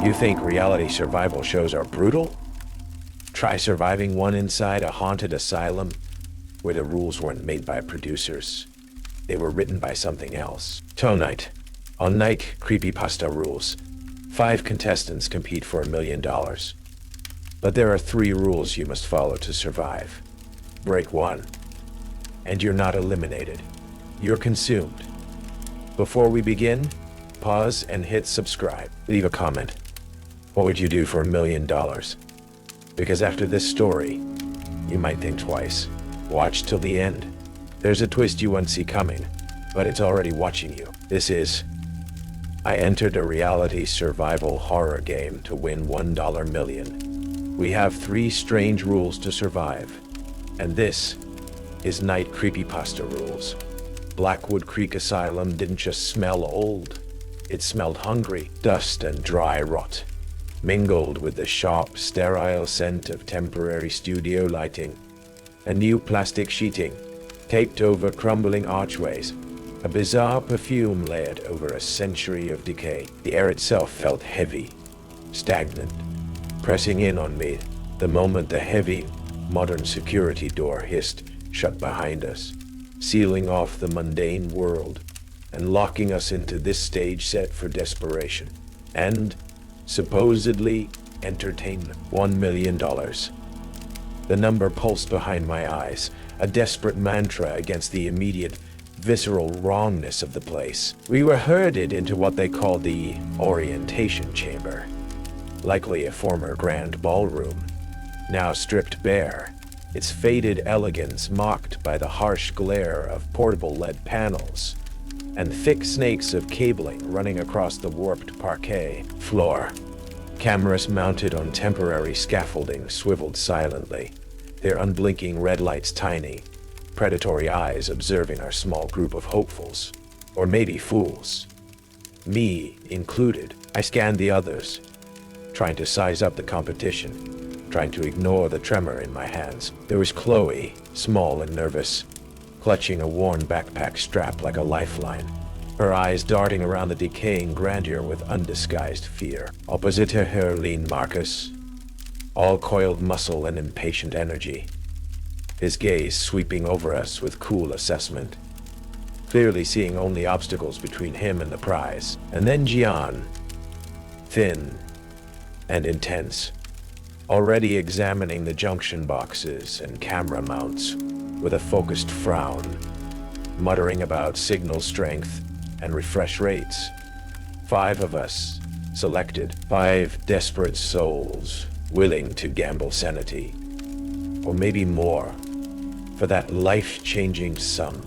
You think reality survival shows are brutal? Try surviving one inside a haunted asylum where the rules weren't made by producers. They were written by something else. Tonight, on Night Creepypasta Rules, 5 contestants compete for $1 million. But there are 3 rules you must follow to survive. Break 1, and you're not eliminated. You're consumed. Before we begin, pause and hit subscribe. Leave a comment. What would you do for $1 million? Because after this story, you might think twice. Watch till the end. There's a twist you won't see coming, but it's already watching you. This is I entered a reality survival horror game to win $1 million. We have 3 strange rules to survive, and this is Night Creepypasta Rules. Blackwood Creek Asylum didn't just smell old, it smelled hungry, dust and dry rot, mingled with the sharp, sterile scent of temporary studio lighting and new plastic sheeting taped over crumbling archways. A bizarre perfume layered over a century of decay. The air itself felt heavy, stagnant, pressing in on me the moment the heavy, modern security door hissed shut behind us, sealing off the mundane world and locking us into this stage set for desperation and, supposedly, entertainment. $1 million. The number pulsed behind my eyes, a desperate mantra against the immediate, visceral wrongness of the place. We were herded into what they called the orientation chamber, likely a former grand ballroom, now stripped bare, its faded elegance mocked by the harsh glare of portable LED panels and thick snakes of cabling running across the warped parquet floor. Cameras mounted on temporary scaffolding swiveled silently, their unblinking red lights tiny, predatory eyes observing our small group of hopefuls, or maybe fools. Me included. I scanned the others, trying to size up the competition, trying to ignore the tremor in my hands. There was Chloe, small and nervous, clutching a worn backpack strap like a lifeline, her eyes darting around the decaying grandeur with undisguised fear. Opposite her leaned Marcus, all coiled muscle and impatient energy, his gaze sweeping over us with cool assessment, clearly seeing only obstacles between him and the prize. And then Gian, thin and intense, already examining the junction boxes and camera mounts with a focused frown, muttering about signal strength and refresh rates. 5 of us selected, 5 desperate souls willing to gamble sanity, or maybe more, for that life-changing sum.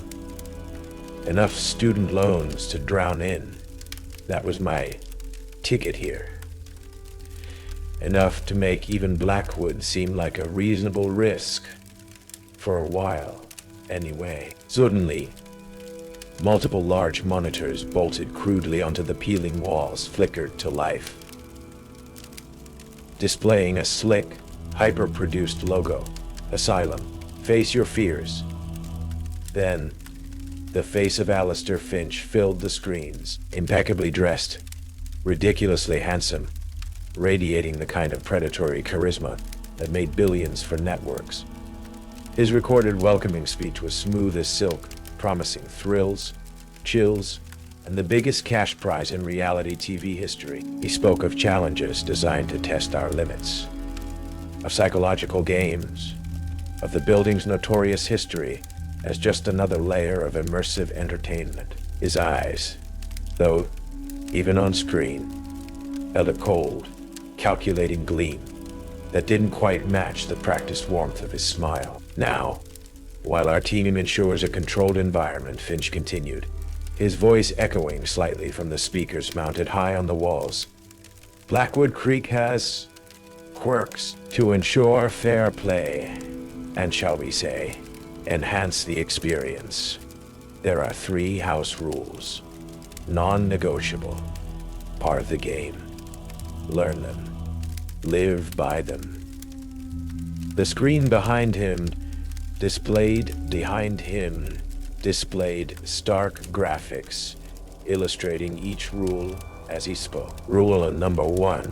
Enough student loans to drown in. That was my ticket here. Enough to make even Blackwood seem like a reasonable risk. For a while, anyway. Suddenly, multiple large monitors bolted crudely onto the peeling walls flickered to life, displaying a slick, hyper-produced logo. Asylum. Face your fears. Then, the face of Alistair Finch filled the screens, impeccably dressed, ridiculously handsome, radiating the kind of predatory charisma that made billions for networks. His recorded welcoming speech was smooth as silk, promising thrills, chills, and the biggest cash prize in reality TV history. He spoke of challenges designed to test our limits, of psychological games, of the building's notorious history as just another layer of immersive entertainment. His eyes, though even on screen, held a cold, calculating gleam that didn't quite match the practiced warmth of his smile. Now, while our team ensures a controlled environment, Finch continued, his voice echoing slightly from the speakers mounted high on the walls. Blackwood Creek has quirks to ensure fair play, and shall we say, enhance the experience. There are 3 house rules, non-negotiable, part of the game. Learn them, live by them. The screen behind him displayed stark graphics, illustrating each rule as he spoke. Rule number 1,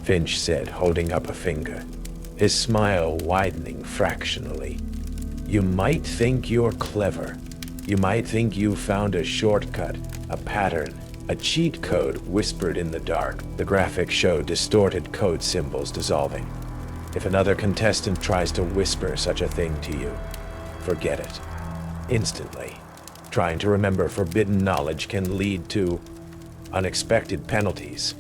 Finch said, holding up a finger, his smile widening fractionally. You might think you're clever. You might think you found a shortcut, a pattern, a cheat code whispered in the dark. The graphic showed distorted code symbols dissolving. If another contestant tries to whisper such a thing to you, forget it. Instantly. Trying to remember forbidden knowledge can lead to unexpected penalties.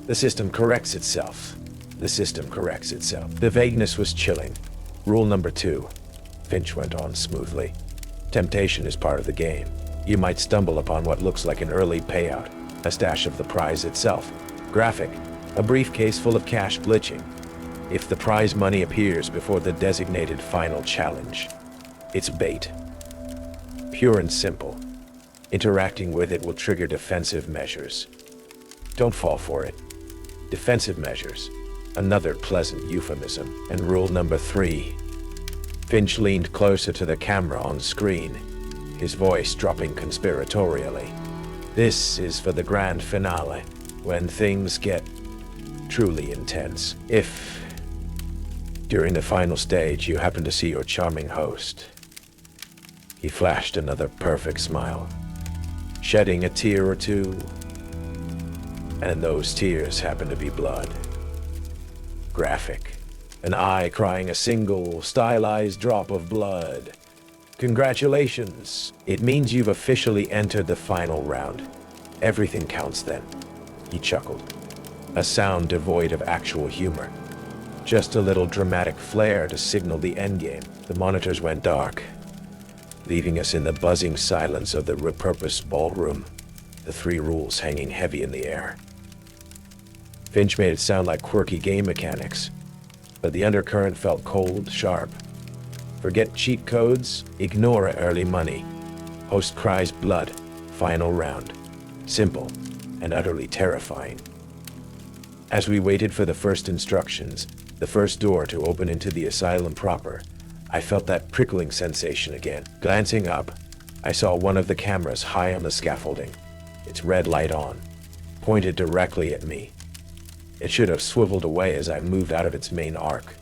The system corrects itself. The system corrects itself. The vagueness was chilling. Rule number 2, Finch went on smoothly. Temptation is part of the game. You might stumble upon what looks like an early payout, a stash of the prize itself. Graphic, a briefcase full of cash glitching. If the prize money appears before the designated final challenge, it's bait. Pure and simple. Interacting with it will trigger defensive measures. Don't fall for it. Defensive measures, another pleasant euphemism. And rule number 3. Finch leaned closer to the camera on screen, his voice dropping conspiratorially. This is for the grand finale, when things get truly intense. If, during the final stage, you happen to see your charming host, he flashed another perfect smile, shedding a tear or two, and those tears happen to be blood. Graphic, an eye crying a single, stylized drop of blood. Congratulations. It means you've officially entered the final round. Everything counts then. He chuckled, a sound devoid of actual humor. Just a little dramatic flair to signal the endgame. The monitors went dark, leaving us in the buzzing silence of the repurposed ballroom, the 3 rules hanging heavy in the air. Finch made it sound like quirky game mechanics, but the undercurrent felt cold, sharp. Forget cheat codes, ignore early money. Host cries blood, final round. Simple and utterly terrifying. As we waited for the first instructions, the first door to open into the asylum proper, I felt that prickling sensation again. Glancing up, I saw one of the cameras high on the scaffolding, its red light on, pointed directly at me. It should have swiveled away as I moved out of its main arc.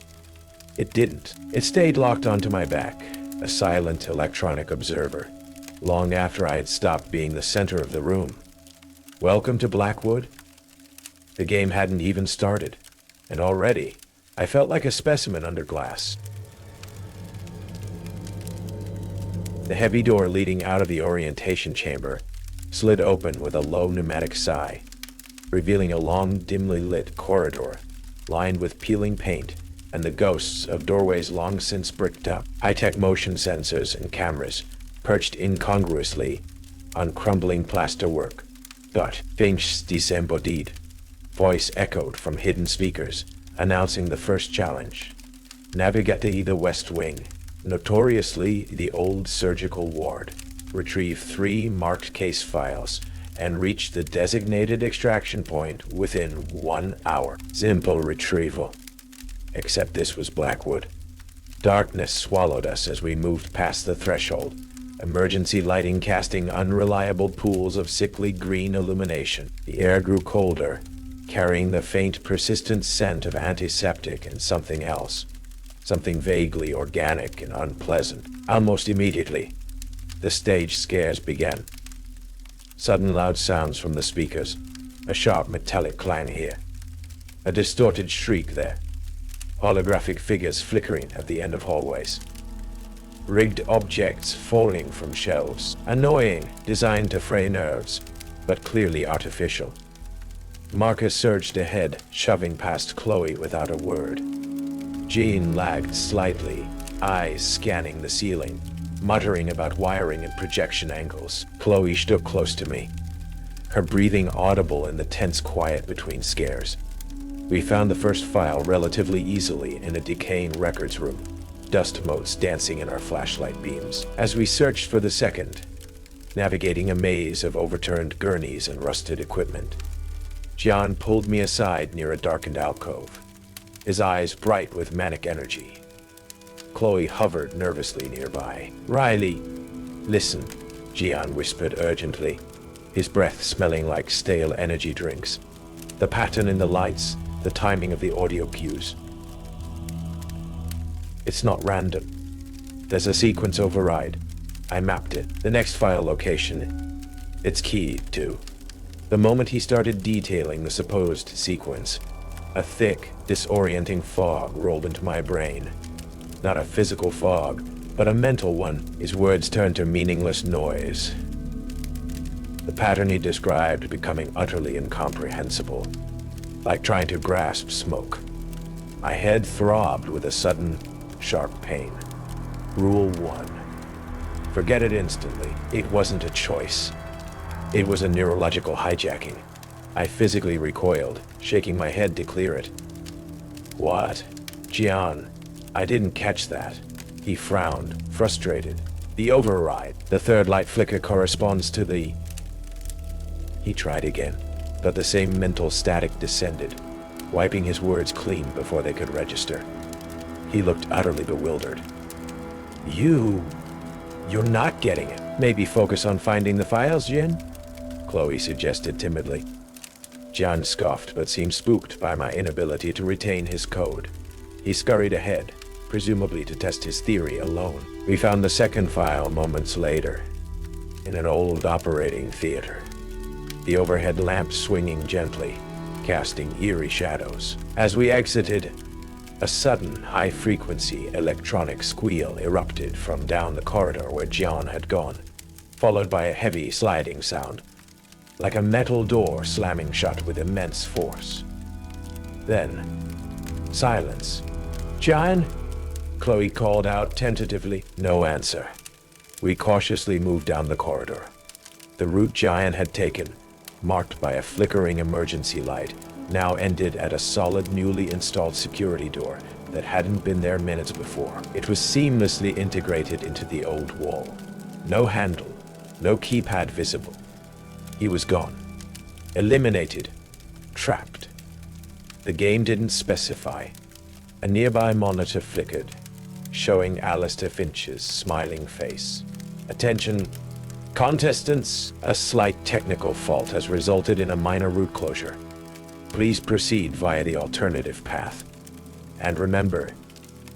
It didn't. It stayed locked onto my back, a silent electronic observer, long after I had stopped being the center of the room. Welcome to Blackwood? The game hadn't even started, and already, I felt like a specimen under glass. The heavy door leading out of the orientation chamber slid open with a low pneumatic sigh, revealing a long, dimly lit corridor lined with peeling paint and the ghosts of doorways long since bricked up. High-tech motion sensors and cameras perched incongruously on crumbling plasterwork. But Finch's disembodied voice echoed from hidden speakers, announcing the first challenge. Navigate the West Wing, notoriously the old surgical ward. Retrieve 3 marked case files and reach the designated extraction point within 1 hour. Simple retrieval. Except this was Blackwood. Darkness swallowed us as we moved past the threshold, emergency lighting casting unreliable pools of sickly green illumination. The air grew colder, carrying the faint, persistent scent of antiseptic and something else, something vaguely organic and unpleasant. Almost immediately, the stage scares began. Sudden loud sounds from the speakers, a sharp metallic clang here, a distorted shriek there, holographic figures flickering at the end of hallways, rigged objects falling from shelves, annoying, designed to fray nerves, but clearly artificial. Marcus surged ahead, shoving past Chloe without a word. Jean lagged slightly, eyes scanning the ceiling, muttering about wiring and projection angles. Chloe stood close to me, her breathing audible in the tense quiet between scares. We found the first file relatively easily in a decaying records room, dust motes dancing in our flashlight beams. As we searched for the second, navigating a maze of overturned gurneys and rusted equipment, John pulled me aside near a darkened alcove, his eyes bright with manic energy. Chloe hovered nervously nearby. "Riley, listen," Gian whispered urgently. his breath smelling like stale energy drinks. The pattern in the lights, the timing of the audio cues. It's not random. There's a sequence override. I mapped it. The next file location. It's key, too. The moment he started detailing the supposed sequence, a thick, disorienting fog rolled into my brain. Not a physical fog, but a mental one. His words turned to meaningless noise. The pattern he described becoming utterly incomprehensible, like trying to grasp smoke. My head throbbed with a sudden, sharp pain. Rule 1. Forget it instantly. It wasn't a choice. It was a neurological hijacking. I physically recoiled, shaking my head to clear it. What? Jian, I didn't catch that. He frowned, frustrated. The override. The third light flicker corresponds to the... He tried again, but the same mental static descended, wiping his words clean before they could register. He looked utterly bewildered. You're not getting it. Maybe focus on finding the files, Jin? Chloe suggested timidly. Jian scoffed, but seemed spooked by my inability to retain his code. He scurried ahead, presumably to test his theory alone. We found the second file moments later, in an old operating theater. The overhead lamp swinging gently, casting eerie shadows. As we exited, a sudden, high-frequency electronic squeal erupted from down the corridor where Jian had gone, followed by a heavy sliding sound, like a metal door slamming shut with immense force. Then, silence. Jian? Chloe called out tentatively. No answer. We cautiously moved down the corridor. The route Jian had taken, marked by a flickering emergency light, now ended at a solid, newly installed security door that hadn't been there minutes before. It was seamlessly integrated into the old wall. No handle, no keypad visible. He was gone. Eliminated. Trapped. The game didn't specify. A nearby monitor flickered, showing Alistair Finch's smiling face. Attention, contestants, a slight technical fault has resulted in a minor route closure. Please proceed via the alternative path. And remember,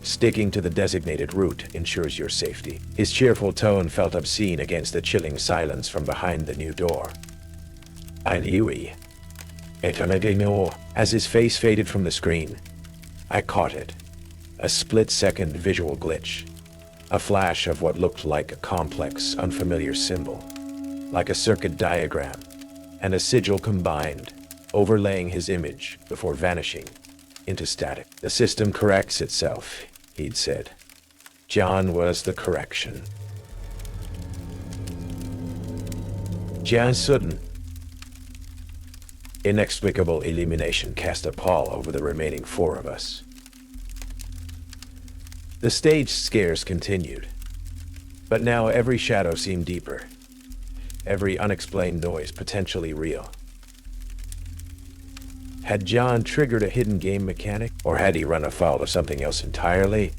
sticking to the designated route ensures your safety. His cheerful tone felt obscene against the chilling silence from behind the new door. As his face faded from the screen, I caught it. A split-second visual glitch. A flash of what looked like a complex, unfamiliar symbol. Like a circuit diagram, and a sigil combined, overlaying his image before vanishing into static. The system corrects itself, he'd said. Jian was the correction. Jian Sudden. Inexplicable illumination cast a pall over the remaining four of us. The stage scares continued, but now every shadow seemed deeper, every unexplained noise potentially real. Had Jian triggered a hidden game mechanic, or had he run afoul of something else entirely?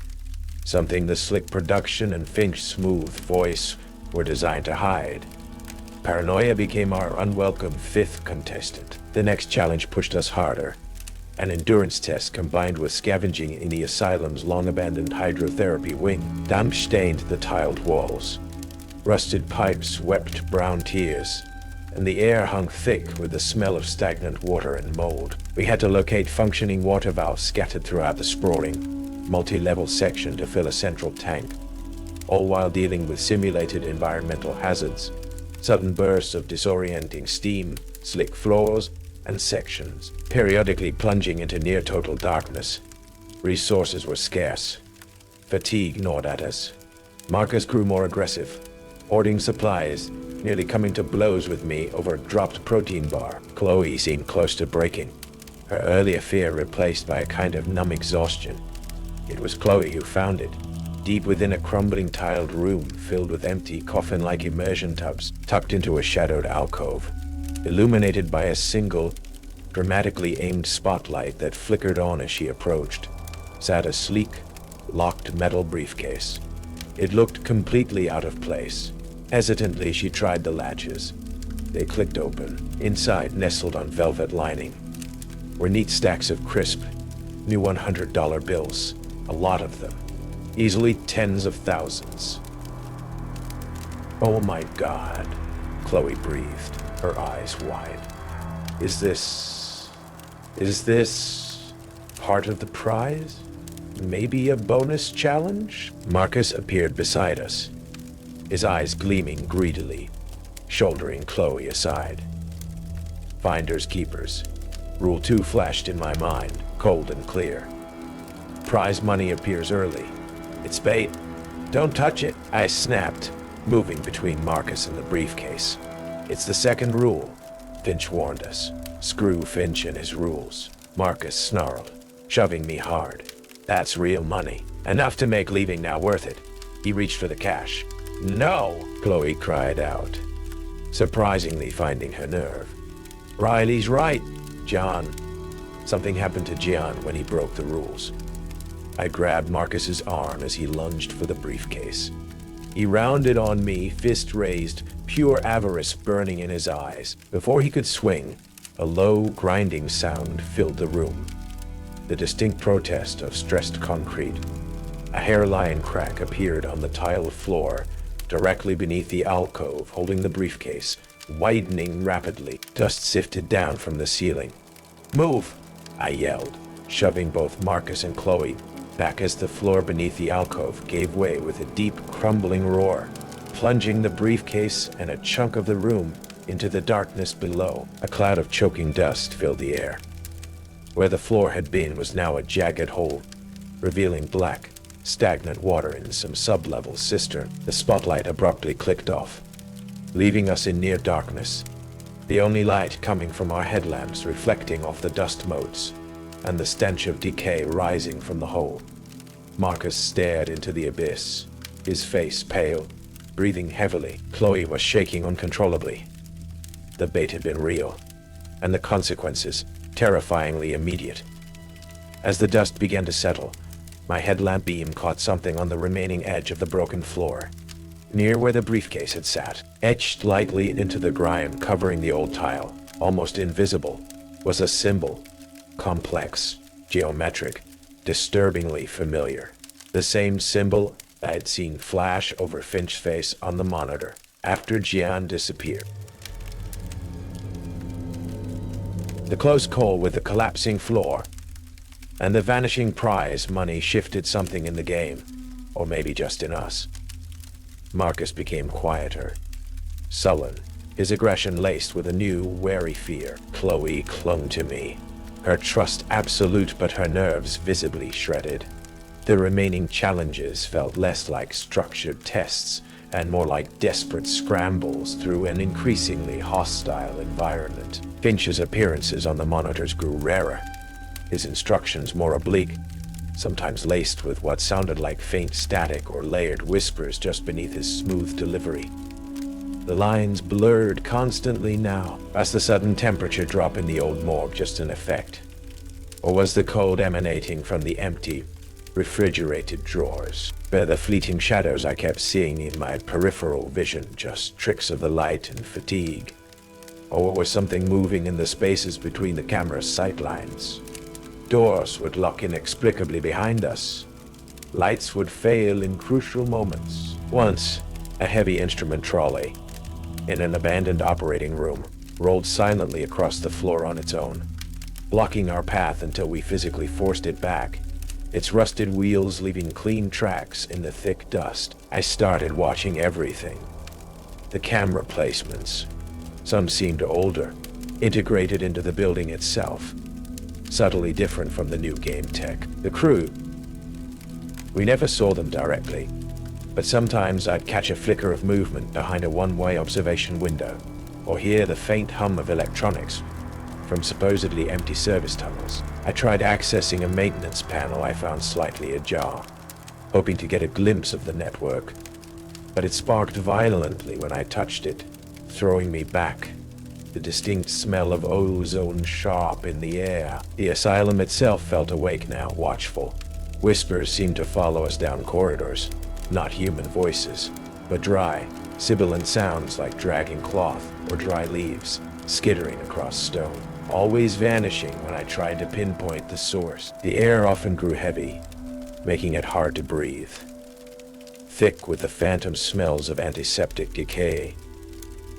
Something the slick production and Finch's smooth voice were designed to hide. Paranoia became our unwelcome fifth contestant. The next challenge pushed us harder. An endurance test combined with scavenging in the asylum's long-abandoned hydrotherapy wing. Damp stained the tiled walls. Rusted pipes wept brown tears, and the air hung thick with the smell of stagnant water and mold. We had to locate functioning water valves scattered throughout the sprawling, multi-level section to fill a central tank, all while dealing with simulated environmental hazards, sudden bursts of disorienting steam, slick floors, and sections, periodically plunging into near-total darkness. Resources were scarce. Fatigue gnawed at us. Marcus grew more aggressive, hoarding supplies, nearly coming to blows with me over a dropped protein bar. Chloe seemed close to breaking, her earlier fear replaced by a kind of numb exhaustion. It was Chloe who found it, deep within a crumbling tiled room filled with empty coffin-like immersion tubs, tucked into a shadowed alcove. Illuminated by a single, dramatically aimed spotlight that flickered on as she approached, sat a sleek, locked metal briefcase. It looked completely out of place. Hesitantly, she tried the latches. They clicked open. Inside, nestled on velvet lining, were neat stacks of crisp, new $100 bills. A lot of them. Easily tens of thousands. "Oh my God," Chloe breathed, her eyes wide. Is this part of the prize? Maybe a bonus challenge?" Marcus appeared beside us, his eyes gleaming greedily, shouldering Chloe aside. Finders keepers. Rule 2 flashed in my mind, cold and clear. Prize money appears early. It's bait. Don't touch it, I snapped, moving between Marcus and the briefcase. It's the second rule, Finch warned us. Screw Finch and his rules, Marcus snarled, shoving me hard. That's real money. Enough to make leaving now worth it. He reached for the cash. "No!" Chloe cried out, surprisingly finding her nerve. "Riley's right, John." Something happened to Gian when he broke the rules. I grabbed Marcus's arm as he lunged for the briefcase. He rounded on me, fist raised, pure avarice burning in his eyes. Before he could swing, a low, grinding sound filled the room. The distinct protest of stressed concrete. A hairline crack appeared on the tile floor, directly beneath the alcove holding the briefcase, widening rapidly. Dust sifted down from the ceiling. "Move!" I yelled, shoving both Marcus and Chloe back as the floor beneath the alcove gave way with a deep, crumbling roar, plunging the briefcase and a chunk of the room into the darkness below. A cloud of choking dust filled the air. Where the floor had been was now a jagged hole, revealing black, stagnant water in some sub-level cistern. The spotlight abruptly clicked off, leaving us in near darkness, the only light coming from our headlamps reflecting off the dust motes and the stench of decay rising from the hole. Marcus stared into the abyss, his face pale, breathing heavily. Chloe was shaking uncontrollably. The bait had been real, and the consequences terrifyingly immediate. As the dust began to settle, my headlamp beam caught something on the remaining edge of the broken floor, near where the briefcase had sat. Etched lightly into the grime covering the old tile, almost invisible, was a symbol. Complex, geometric, disturbingly familiar. The same symbol I had seen flash over Finch's face on the monitor after Gian disappeared. The close call with the collapsing floor and the vanishing prize money shifted something in the game, or maybe just in us. Marcus became quieter, sullen, his aggression laced with a new, wary fear. Chloe clung to me, her trust absolute but her nerves visibly shredded. The remaining challenges felt less like structured tests and more like desperate scrambles through an increasingly hostile environment. Finch's appearances on the monitors grew rarer, his instructions more oblique, sometimes laced with what sounded like faint static or layered whispers just beneath his smooth delivery. The lines blurred constantly now. Was the sudden temperature drop in the old morgue just an effect? Or was the cold emanating from the empty, refrigerated drawers? Were the fleeting shadows I kept seeing in my peripheral vision just tricks of the light and fatigue? Or was something moving in the spaces between the camera's sightlines? Doors would lock inexplicably behind us. Lights would fail in crucial moments. Once, a heavy instrument trolley, in an abandoned operating room, rolled silently across the floor on its own, blocking our path until we physically forced it back, its rusted wheels leaving clean tracks in the thick dust. I started watching everything. The camera placements. Some seemed older, integrated into the building itself, subtly different from the new game tech. The crew. We never saw them directly, but sometimes I'd catch a flicker of movement behind a one-way observation window, or hear the faint hum of electronics from supposedly empty service tunnels. I tried accessing a maintenance panel I found slightly ajar, hoping to get a glimpse of the network, but it sparked violently when I touched it, throwing me back, the distinct smell of ozone sharp in the air. The asylum itself felt awake now, watchful. Whispers seemed to follow us down corridors, not human voices, but dry, sibilant sounds like dragging cloth or dry leaves skittering across stone, always vanishing when I tried to pinpoint the source. The air often grew heavy, making it hard to breathe, thick with the phantom smells of antiseptic decay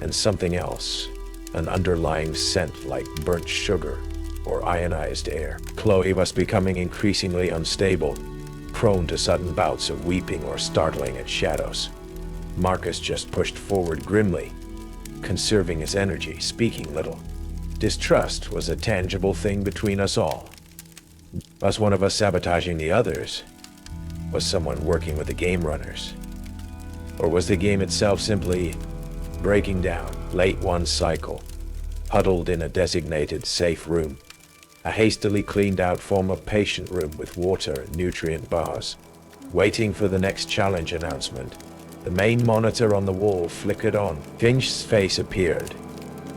and something else, an underlying scent like burnt sugar or ionized air. Chloe was becoming increasingly unstable, prone to sudden bouts of weeping or startling at shadows. Marcus just pushed forward grimly, conserving his energy, speaking little. Distrust was a tangible thing between us all. Was one of us sabotaging the others? Was someone working with the game runners? Or was the game itself simply breaking down? Late one cycle, huddled in a designated safe room, a hastily cleaned out former patient room with water and nutrient bars, waiting for the next challenge announcement. The main monitor on the wall flickered on. Finch's face appeared,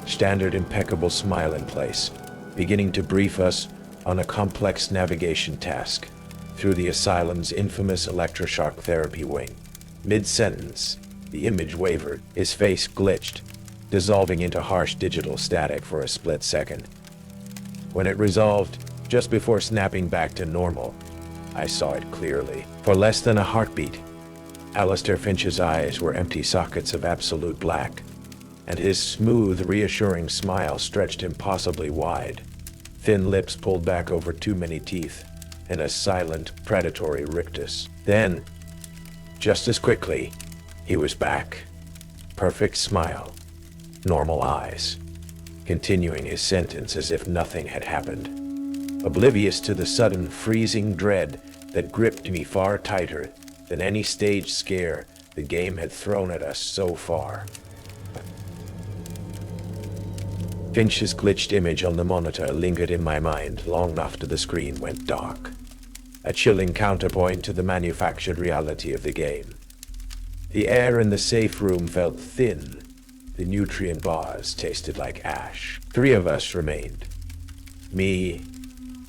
standard impeccable smile in place, beginning to brief us on a complex navigation task through the asylum's infamous electroshock therapy wing. Mid-sentence, the image wavered. His face glitched, dissolving into harsh digital static for a split second. When it resolved, just before snapping back to normal, I saw it clearly. For less than a heartbeat, Alistair Finch's eyes were empty sockets of absolute black, and his smooth, reassuring smile stretched impossibly wide. Thin lips pulled back over too many teeth, in a silent, predatory rictus. Then, just as quickly, he was back. Perfect smile, normal eyes, continuing his sentence as if nothing had happened. Oblivious to the sudden, freezing dread that gripped me far tighter than any stage scare the game had thrown at us so far. Finch's glitched image on the monitor lingered in my mind long after the screen went dark, a chilling counterpoint to the manufactured reality of the game. The air in the safe room felt thin. The nutrient bars tasted like ash. 3 of us remained. Me,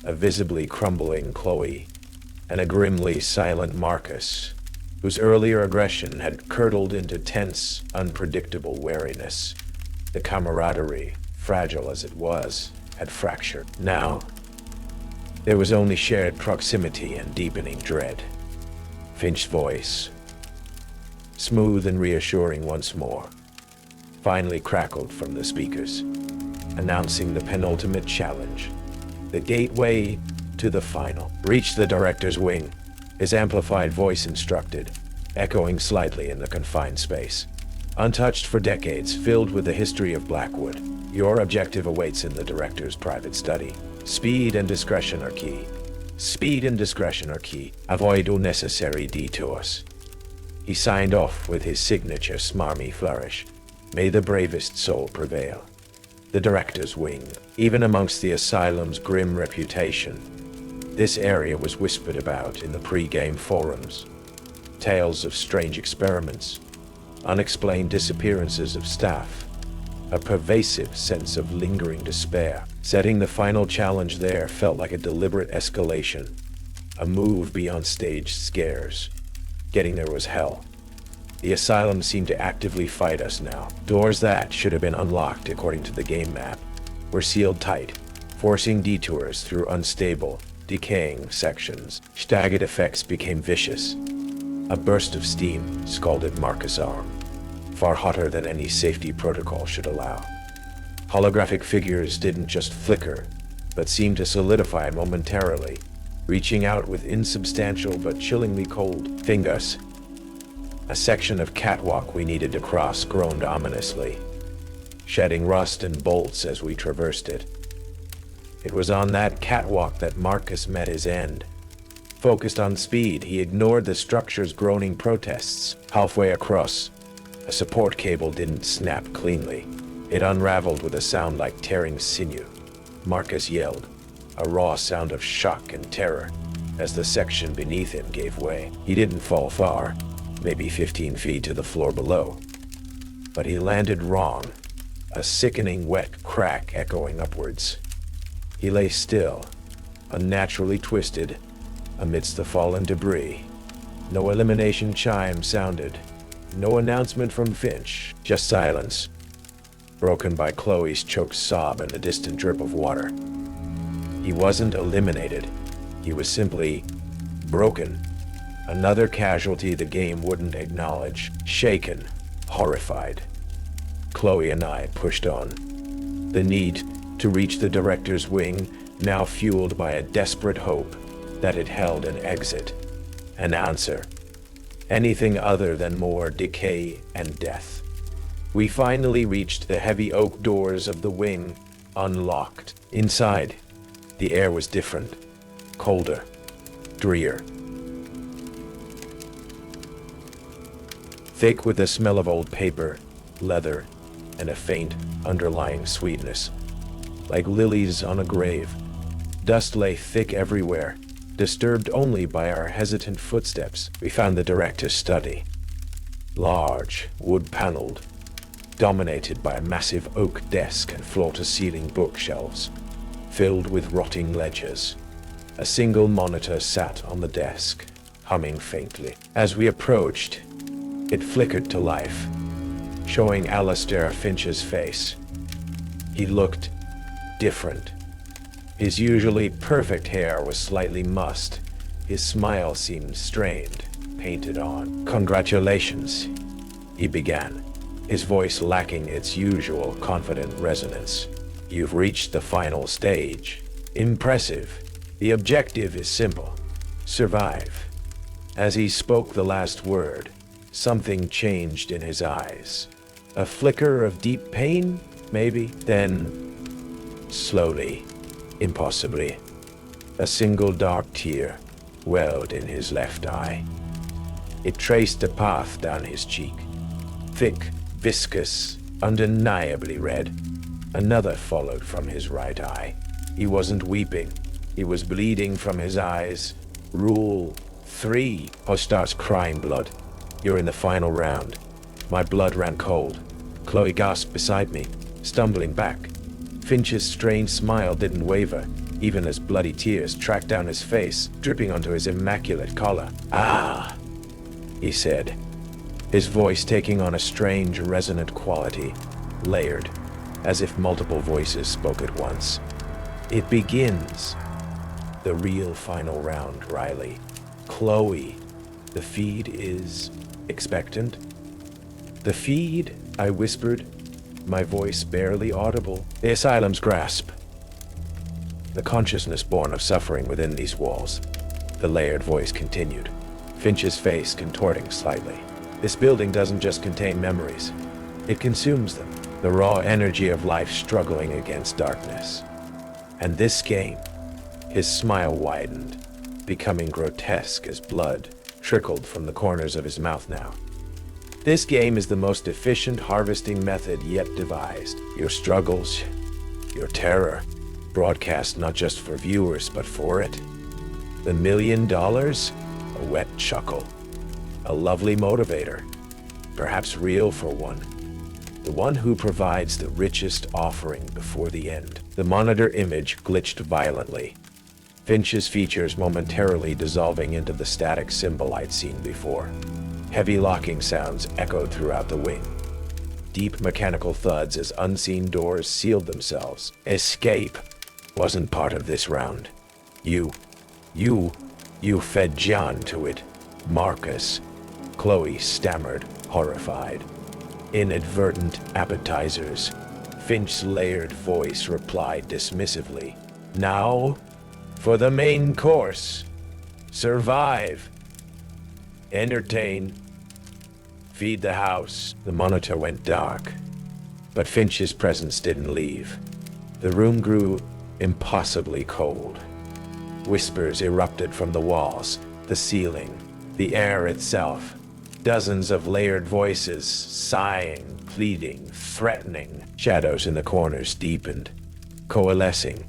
a visibly crumbling Chloe, and a grimly silent Marcus, whose earlier aggression had curdled into tense, unpredictable wariness. The camaraderie, fragile as it was, had fractured. Now, there was only shared proximity and deepening dread. Finch's voice, smooth and reassuring once more, finally crackled from the speakers, announcing the penultimate challenge, the gateway to the final. Reach the director's wing, his amplified voice instructed, echoing slightly in the confined space. Untouched for decades, filled with the history of Blackwood, your objective awaits in the director's private study. Speed and discretion are key. Speed and discretion are key. Avoid unnecessary detours. He signed off with his signature smarmy flourish. May the bravest soul prevail. The director's wing. Even amongst the asylum's grim reputation, this area was whispered about in the pre-game forums. Tales of strange experiments, unexplained disappearances of staff, a pervasive sense of lingering despair. Setting the final challenge there felt like a deliberate escalation, a move beyond staged scares. Getting there was hell. The asylum seemed to actively fight us now. Doors that should have been unlocked according to the game map were sealed tight, forcing detours through unstable, decaying sections. Staggered effects became vicious. A burst of steam scalded Marcus' arm, far hotter than any safety protocol should allow. Holographic figures didn't just flicker, but seemed to solidify momentarily, reaching out with insubstantial but chillingly cold fingers. A section of catwalk we needed to cross groaned ominously, shedding rust and bolts as we traversed it. It was on that catwalk that Marcus met his end. Focused on speed, he ignored the structure's groaning protests. Halfway across, a support cable didn't snap cleanly. It unraveled with a sound like tearing sinew. Marcus yelled, a raw sound of shock and terror, as the section beneath him gave way. He didn't fall far, maybe 15 feet to the floor below. But he landed wrong, a sickening wet crack echoing upwards. He lay still, unnaturally twisted, amidst the fallen debris. No elimination chime sounded, No announcement from Finch, just silence, broken by Chloe's choked sob and a distant drip of water. He wasn't eliminated. He was simply broken. Another casualty the game wouldn't acknowledge. Shaken, horrified. Chloe and I pushed on. The need to reach the director's wing, now fueled by a desperate hope that it held an exit, an answer. Anything other than more decay and death. We finally reached the heavy oak doors of the wing, unlocked. Inside, the air was different, colder, drear. Thick with the smell of old paper, leather, and a faint, underlying sweetness. Like lilies on a grave, dust lay thick everywhere, disturbed only by our hesitant footsteps. We found the director's study. Large, wood-paneled, dominated by a massive oak desk and floor-to-ceiling bookshelves, filled with rotting ledgers. A single monitor sat on the desk, humming faintly. As we approached, it flickered to life, showing Alistair Finch's face. He looked different. His usually perfect hair was slightly mussed. His smile seemed strained, painted on. "Congratulations," he began, his voice lacking its usual confident resonance. "You've reached the final stage. Impressive. The objective is simple. Survive." As he spoke the last word, something changed in his eyes. A flicker of deep pain, maybe? Then, slowly, impossibly, a single dark tear welled in his left eye. It traced a path down his cheek. Thick, viscous, undeniably red. Another followed from his right eye. He wasn't weeping. He was bleeding from his eyes. Rule 3. Starts crying blood. "You're in the final round." My blood ran cold. Chloe gasped beside me, stumbling back. Finch's strange smile didn't waver, even as bloody tears tracked down his face, dripping onto his immaculate collar. "Ah," he said, his voice taking on a strange, resonant quality, layered, as if multiple voices spoke at once. "It begins. The real final round, Riley. Chloe, the feed is expectant." "The feed?" I whispered, my voice barely audible. "The asylum's grasp. The consciousness born of suffering within these walls," the layered voice continued, Finch's face contorting slightly. "This building doesn't just contain memories. It consumes them, the raw energy of life struggling against darkness. And this game," his smile widened, becoming grotesque as blood trickled from the corners of his mouth now. "This game is the most efficient harvesting method yet devised. Your struggles, your terror, broadcast not just for viewers, but for it. The $1 million? A wet chuckle. A lovely motivator. Perhaps real for one. The one who provides the richest offering before the end." The monitor image glitched violently, Finch's features momentarily dissolving into the static symbol I'd seen before. Heavy locking sounds echoed throughout the wing. Deep mechanical thuds as unseen doors sealed themselves. Escape wasn't part of this round. You fed John to it, Marcus," Chloe stammered, horrified. "Inadvertent appetizers," Finch's layered voice replied dismissively. "Now, for the main course. Survive. Entertain. Feed the house." The monitor went dark, but Finch's presence didn't leave. The room grew impossibly cold. Whispers erupted from the walls, the ceiling, the air itself. Dozens of layered voices, sighing, pleading, threatening. Shadows in the corners deepened, coalescing,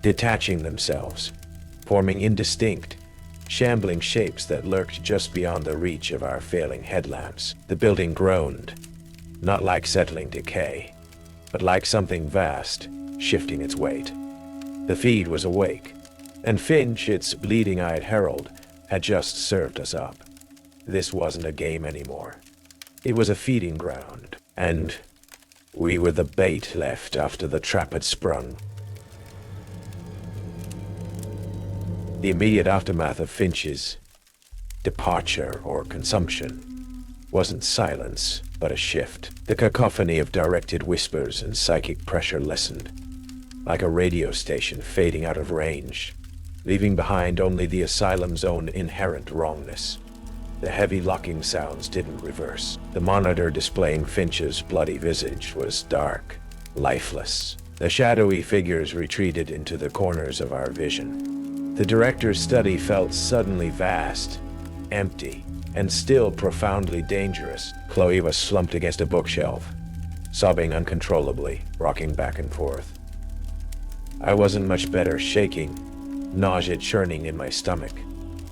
detaching themselves, forming indistinct, shambling shapes that lurked just beyond the reach of our failing headlamps. The building groaned, not like settling decay, but like something vast, shifting its weight. The feed was awake, and Finch, its bleeding-eyed herald, had just served us up. This wasn't a game anymore. It was a feeding ground, and we were the bait left after the trap had sprung. The immediate aftermath of Finch's departure or consumption wasn't silence, but a shift. The cacophony of directed whispers and psychic pressure lessened, like a radio station fading out of range, leaving behind only the asylum's own inherent wrongness. The heavy locking sounds didn't reverse. The monitor displaying Finch's bloody visage was dark, lifeless. The shadowy figures retreated into the corners of our vision. The director's study felt suddenly vast, empty, and still profoundly dangerous. Chloe was slumped against a bookshelf, sobbing uncontrollably, rocking back and forth. I wasn't much better, shaking, nausea churning in my stomach.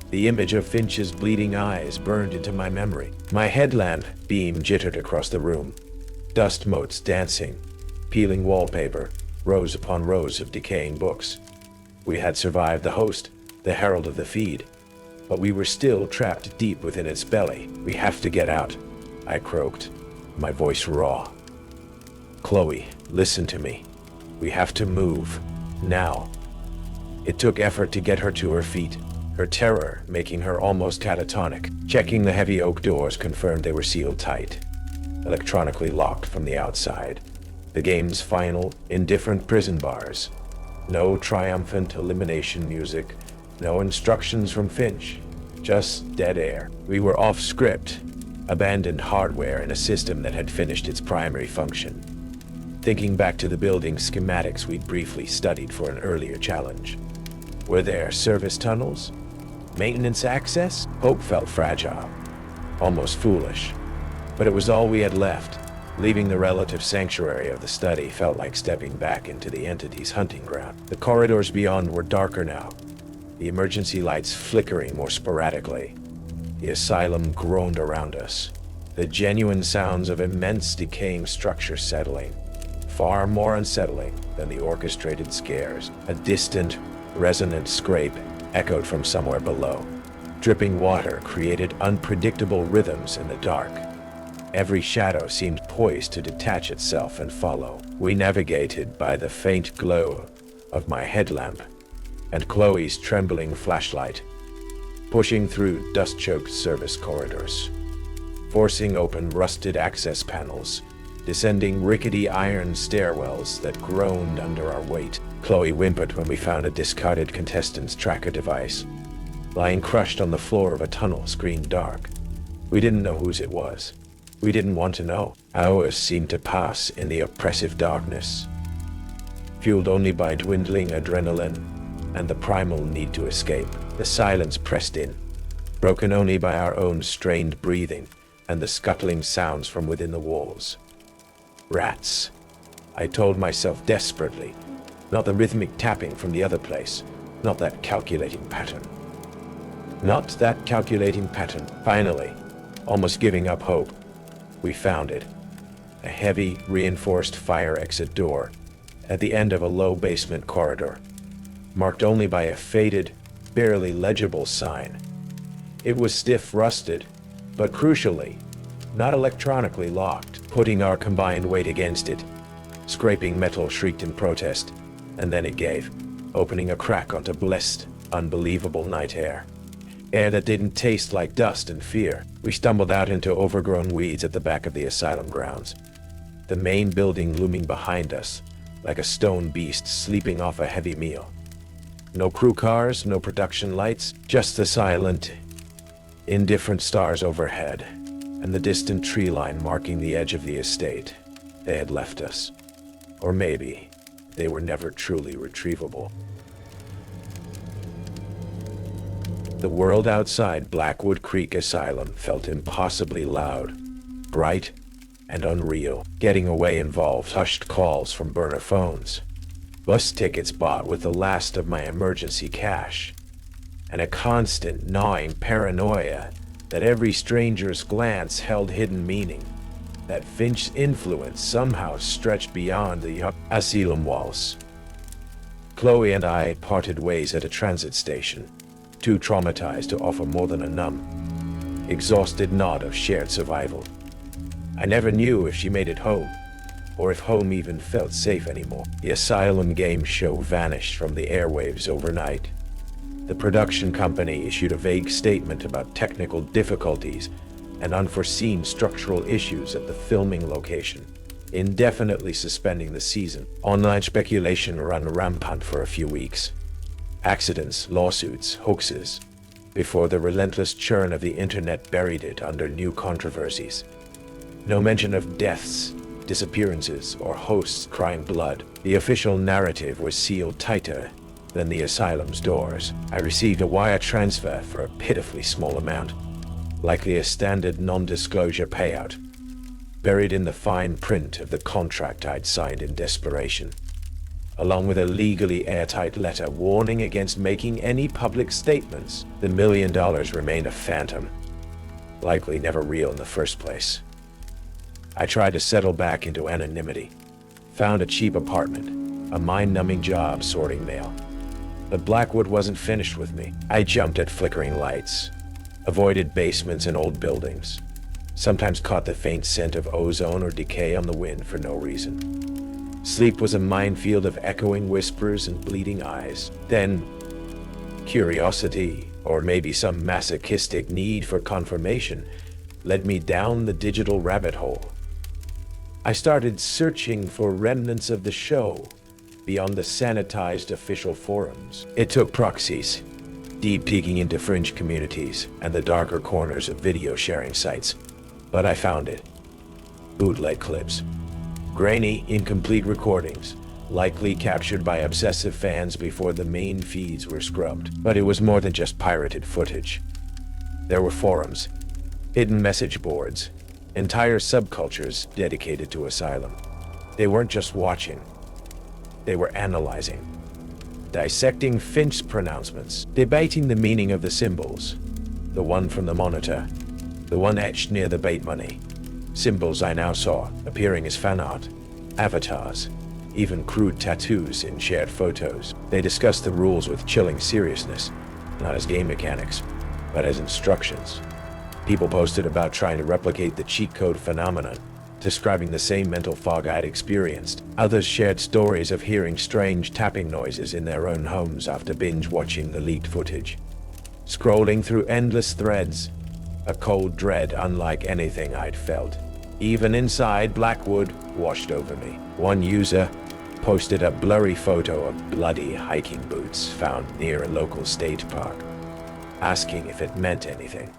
The image of Finch's bleeding eyes burned into my memory. My headlamp beam jittered across the room, dust motes dancing, peeling wallpaper, rows upon rows of decaying books. We had survived the host, the herald of the feed, but we were still trapped deep within its belly. We have to get out, I croaked, my voice raw. Chloe, listen to me. We have to move, now. It took effort to get her to her feet, her terror making her almost catatonic. Checking the heavy oak doors confirmed they were sealed tight, electronically locked from the outside. The game's final, indifferent prison bars. No triumphant elimination music, no instructions from Finch, just dead air. We were off script, abandoned hardware in a system that had finished its primary function. Thinking back to the building schematics we'd briefly studied for an earlier challenge. Were there service tunnels? Maintenance access? Hope felt fragile, almost foolish. But it was all we had left. Leaving the relative sanctuary of the study felt like stepping back into the entity's hunting ground. The corridors beyond were darker now, the emergency lights flickering more sporadically. The asylum groaned around us, the genuine sounds of immense decaying structures settling, far more unsettling than the orchestrated scares. A distant, resonant scrape echoed from somewhere below. Dripping water created unpredictable rhythms in the dark. Every shadow seemed poised to detach itself and follow. We navigated by the faint glow of my headlamp and Chloe's trembling flashlight, pushing through dust-choked service corridors, forcing open rusted access panels, descending rickety iron stairwells that groaned under our weight. Chloe whimpered when we found a discarded contestant's tracker device, lying crushed on the floor of a tunnel screened dark. We didn't know whose it was. We didn't want to know. Hours seemed to pass in the oppressive darkness, fueled only by dwindling adrenaline and the primal need to escape. The silence pressed in, broken only by our own strained breathing and the scuttling sounds from within the walls. Rats, I told myself desperately. Not the rhythmic tapping from the other place. Not that calculating pattern. Not that calculating pattern. Finally, almost giving up hope, we found it. A heavy, reinforced fire exit door at the end of a low basement corridor, marked only by a faded, barely legible sign. It was stiff rusted, but crucially, not electronically locked. Putting our combined weight against it, scraping metal shrieked in protest, and then it gave, opening a crack onto blessed, unbelievable night air. Air that didn't taste like dust and fear. We stumbled out into overgrown weeds at the back of the asylum grounds, the main building looming behind us, like a stone beast sleeping off a heavy meal. No crew cars, no production lights, just the silent, indifferent stars overhead, and the distant tree line marking the edge of the estate. They had left us. Or maybe they were never truly retrievable. The world outside Blackwood Creek Asylum felt impossibly loud, bright, and unreal. Getting away involved hushed calls from burner phones, bus tickets bought with the last of my emergency cash, and a constant gnawing paranoia that every stranger's glance held hidden meaning, that Finch's influence somehow stretched beyond the asylum walls. Chloe and I parted ways at a transit station, too traumatized to offer more than a numb, exhausted nod of shared survival. I never knew if she made it home, or if home even felt safe anymore. The Asylum game show vanished from the airwaves overnight. The production company issued a vague statement about technical difficulties and unforeseen structural issues at the filming location, indefinitely suspending the season. Online speculation ran rampant for a few weeks. Accidents, lawsuits, hoaxes, before the relentless churn of the internet buried it under new controversies. No mention of deaths, disappearances, or hosts crying blood. The official narrative was sealed tighter than the asylum's doors. I received a wire transfer for a pitifully small amount, likely a standard non-disclosure payout, buried in the fine print of the contract I'd signed in desperation, along with a legally airtight letter warning against making any public statements. The $1 million remained a phantom, likely never real in the first place. I tried to settle back into anonymity, found a cheap apartment, a mind-numbing job sorting mail. But Blackwood wasn't finished with me. I jumped at flickering lights, avoided basements and old buildings, sometimes caught the faint scent of ozone or decay on the wind for no reason. Sleep was a minefield of echoing whispers and bleeding eyes. Then, curiosity, or maybe some masochistic need for confirmation, led me down the digital rabbit hole. I started searching for remnants of the show beyond the sanitized official forums. It took proxies, deep digging into fringe communities and the darker corners of video sharing sites. But I found it. Bootleg clips. Grainy, incomplete recordings, likely captured by obsessive fans before the main feeds were scrubbed. But it was more than just pirated footage. There were forums, hidden message boards, entire subcultures dedicated to Asylum. They weren't just watching. They were analyzing, dissecting Finch's pronouncements, debating the meaning of the symbols. The one from the monitor, the one etched near the bait money. Symbols I now saw appearing as fan art, avatars, even crude tattoos in shared photos. They discussed the rules with chilling seriousness, not as game mechanics, but as instructions. People posted about trying to replicate the cheat code phenomenon, describing the same mental fog I'd experienced. Others shared stories of hearing strange tapping noises in their own homes after binge-watching the leaked footage. Scrolling through endless threads, a cold dread unlike anything I'd felt. Even inside, Blackwood washed over me. One user posted a blurry photo of bloody hiking boots found near a local state park, asking if it meant anything.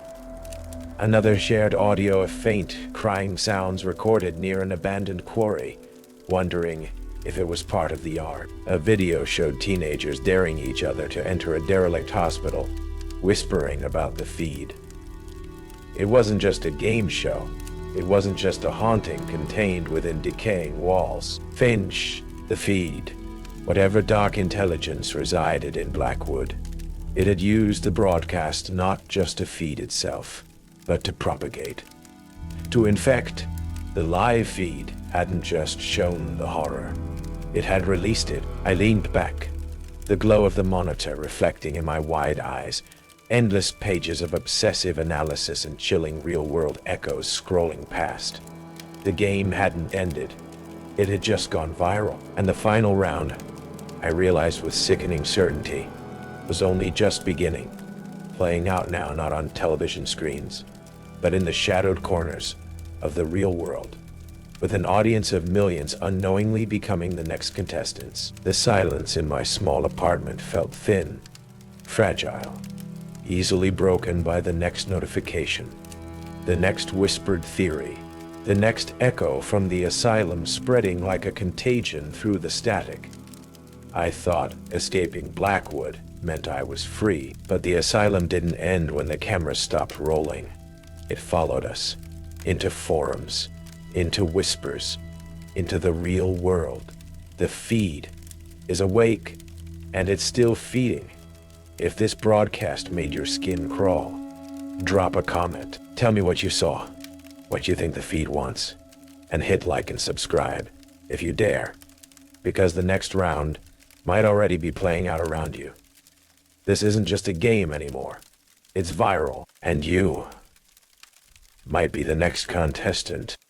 Another shared audio of faint, crying sounds recorded near an abandoned quarry, wondering if it was part of the art. A video showed teenagers daring each other to enter a derelict hospital, whispering about the feed. It wasn't just a game show. It wasn't just a haunting contained within decaying walls. Finch, the feed, whatever dark intelligence resided in Blackwood, it had used the broadcast not just to feed itself, but to propagate, to infect. The live feed hadn't just shown the horror, it had released it. I leaned back, the glow of the monitor reflecting in my wide eyes, endless pages of obsessive analysis and chilling real-world echoes scrolling past. The game hadn't ended, it had just gone viral. And the final round, I realized with sickening certainty, was only just beginning, playing out now not on television screens, but in the shadowed corners of the real world, with an audience of millions unknowingly becoming the next contestants. The silence in my small apartment felt thin, fragile, easily broken by the next notification, the next whispered theory, the next echo from the asylum spreading like a contagion through the static. I thought escaping Blackwood meant I was free, but the asylum didn't end when the camera stopped rolling. It followed us, into forums, into whispers, into the real world. The feed is awake, and it's still feeding. If this broadcast made your skin crawl, drop a comment. Tell me what you saw, what you think the feed wants, and hit like and subscribe, if you dare, because the next round might already be playing out around you. This isn't just a game anymore. It's viral, and you might be the next contestant.